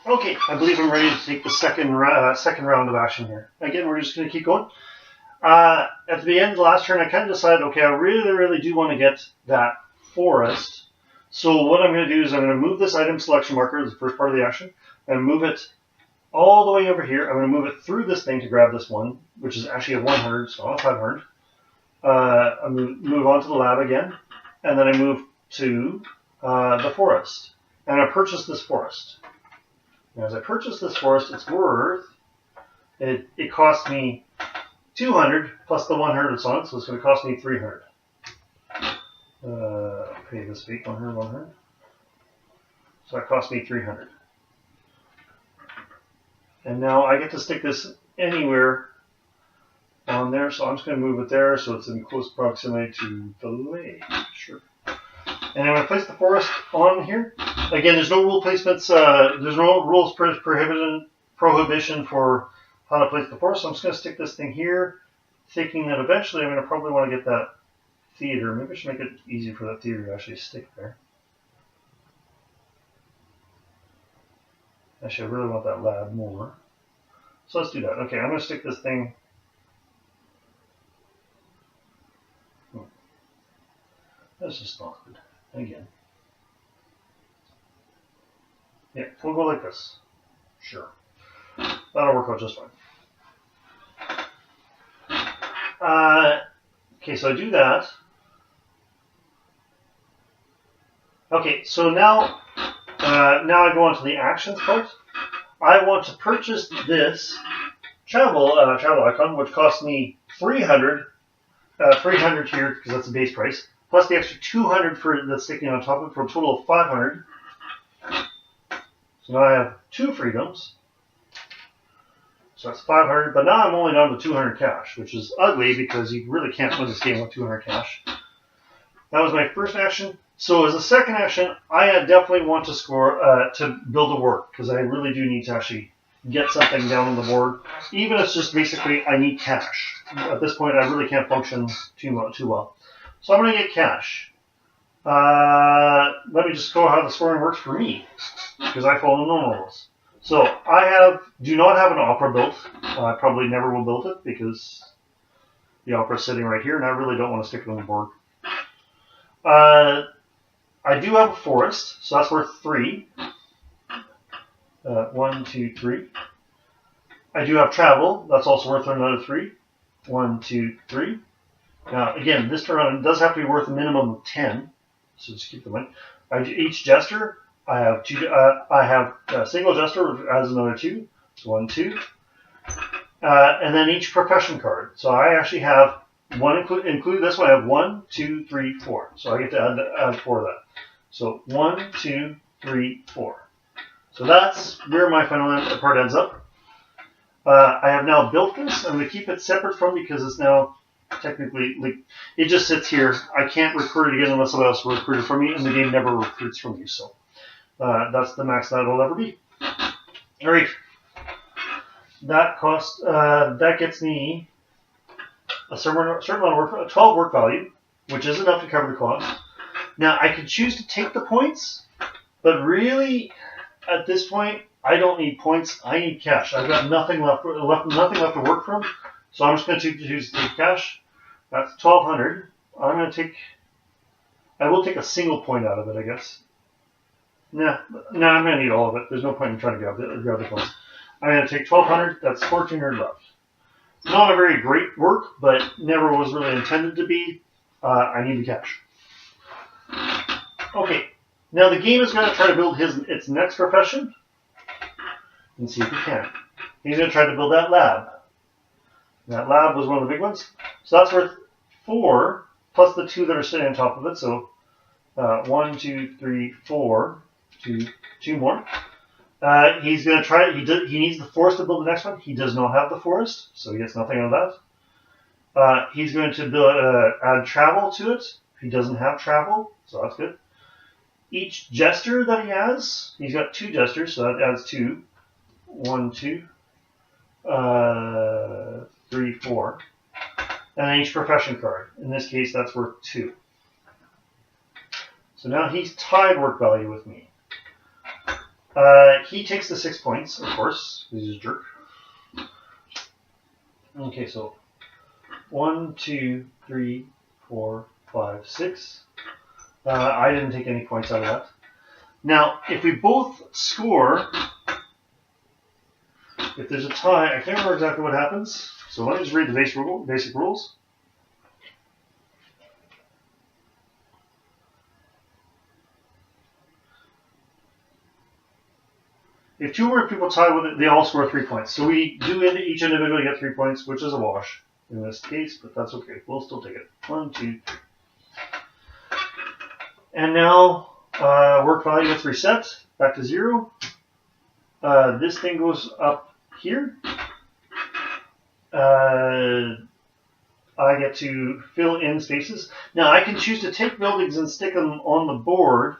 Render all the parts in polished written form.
Okay, I believe I'm ready to take the second round of action here. Again, we're just going to keep going. At the end of the last turn, I kind of decided, okay, I really do want to get that forest. So what I'm going to do is I'm going to move this item selection marker, the first part of the action, and move it all the way over here. I'm going to move it through this thing to grab this one, which is actually a 100, so not 500. I'm going to move on to the lab again, and then I move to the forest. And I purchase this forest. And as I purchase this forest, it's worth, it cost me 200 plus the 100 it's on it, so it's going to cost me 300. Pay this week, 100. So that cost me 300. And now I get to stick this anywhere on there, so I'm just going to move it there so it's in close proximity to the lake. Sure. And I'm going to place the forest on here. Again, there's no rule placements, there's no rules prohibition for how to place the forest, so I'm just going to stick this thing here, thinking that eventually I'm going to probably want to get that theater. Maybe I should make it easy for that theater to actually stick there. Actually, I really want that lab more. So let's do that. Okay, I'm going to stick this thing. That's just not good. Again. Yeah, we'll go like this. Sure. That'll work out just fine. Okay, so I do that. Okay, so now I go on to the actions part. I want to purchase this travel icon, which costs me 300 here because that's the base price, plus the extra 200 for that's sticking on top of it for a total of 500. So now I have 2 freedoms. So that's 500, but now I'm only down to 200 cash, which is ugly because you really can't win this game with 200 cash. That was my first action. So as a second action, I definitely want to score to build a work because I really do need to actually get something down on the board. Even if it's just basically I need cash. At this point, I really can't function too well. So I'm going to get cash. Let me just go how the scoring works for me because I follow normal rules. So I do not have an opera built. I probably never will build it because the opera's sitting right here and I really don't want to stick it on the board. I do have a forest, so that's worth 3. 1, 2, 3. I do have travel, that's also worth another 3. 1, 2, 3. Now, again, this turn does have to be worth a minimum of 10, so just keep in mind. Each jester, I have 2. I have a single jester as another 2. So 1, 2. And then each profession card. So I actually have one include this one. I have 1, 2, 3, 4. So I get to add 4 of that. So 1, 2, 3, 4. So that's where my final part ends up. I have now built this. I'm going to keep it separate from because it's now technically it just sits here. I can't recruit it again unless someone else recruited for me, and the game never recruits from you. So that's the max that it'll ever be. All right. That gets me a certain amount of work, 12 work value, which is enough to cover the cost. Now, I could choose to take the points, but really, at this point, I don't need points. I need cash. I've got nothing left to work from, so I'm just going to choose to take cash. That's 1,200. I will take a single point out of it, I guess. No, I'm going to need all of it. There's no point in trying to grab the points. I'm going to take 1,200. That's 1,400 left. Not a very great work, but never was really intended to be. I need the cash. Okay, now the game is going to try to build its next profession. And see if he can. He's going to try to build that lab. That lab was one of the big ones. So that's worth 4, plus the 2 that are sitting on top of it. So 1, 2, 3, 4, 2 more. He's going to try it. He needs the forest to build the next one. He does not have the forest, so he gets nothing out of that. He's going to add travel to it. He doesn't have travel, so that's good. Each jester that he has, he's got 2 jesters, so that adds 2. 1, 2, 3, 4. And then each profession card. In this case, that's worth 2. So now he's tied work value with me. He takes the 6 points, of course, because he's a jerk. Okay, so 1, 2, 3, 4, 5, 6. I didn't take any points out of that. Now, if we both score, if there's a tie, I can't remember exactly what happens. So let me just read the basic rules. If 2 or more people tie with it, they all score 3 points. So we do each individually get 3 points, which is a wash in this case, but that's okay. We'll still take it. 1, 2, 3. And now work value gets reset back to 0. This thing goes up here. I get to fill in spaces. Now I can choose to take buildings and stick them on the board,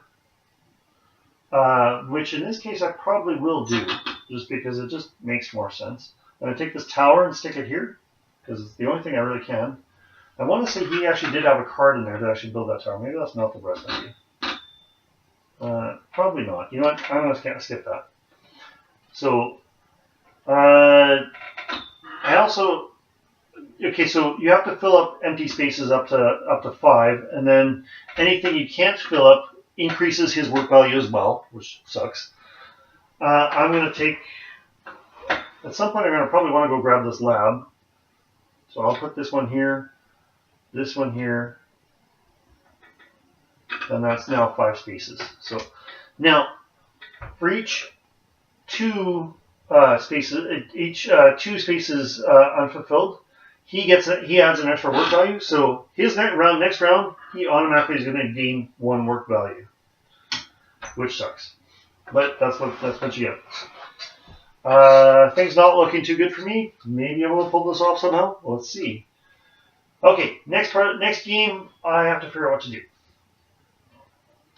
which in this case I probably will do, just because it just makes more sense. I'm going to take this tower and stick it here, because it's the only thing I really can. I want to say he actually did have a card in there to actually build that tower. Maybe that's not the best idea. Probably not. You know what? I'm going to skip that. So, I also, okay, so you have to fill up empty spaces up to 5, and then anything you can't fill up increases his work value as well, which sucks. I'm going to take, at some point I'm going to probably want to go grab this lab. So I'll put this one here, and that's now 5 spaces. So now, for each 2 spaces, 2 spaces unfulfilled, he adds an extra work value. So his next round, he automatically is going to gain 1 work value, which sucks. But that's what you get. Things not looking too good for me. Maybe I will pull this off somehow. Let's see. Okay, next game, I have to figure out what to do.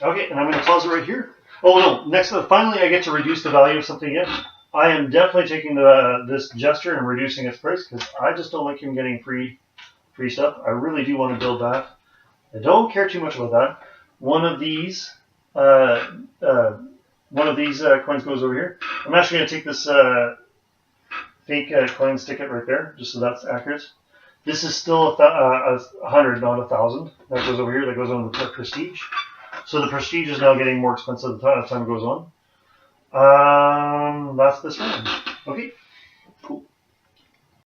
Okay, and I'm going to pause it right here. Oh no! Finally, I get to reduce the value of something again. I am definitely taking this gesture and reducing its price because I just don't like him getting free stuff. I really do want to build that. I don't care too much about that. One of these coins goes over here. I'm actually going to take this fake coin, stick it right there, just so that's accurate. This is still 100, not 1,000. That goes over here. That goes on the prestige. So the prestige is now getting more expensive as time goes on. That's this one. Okay, cool.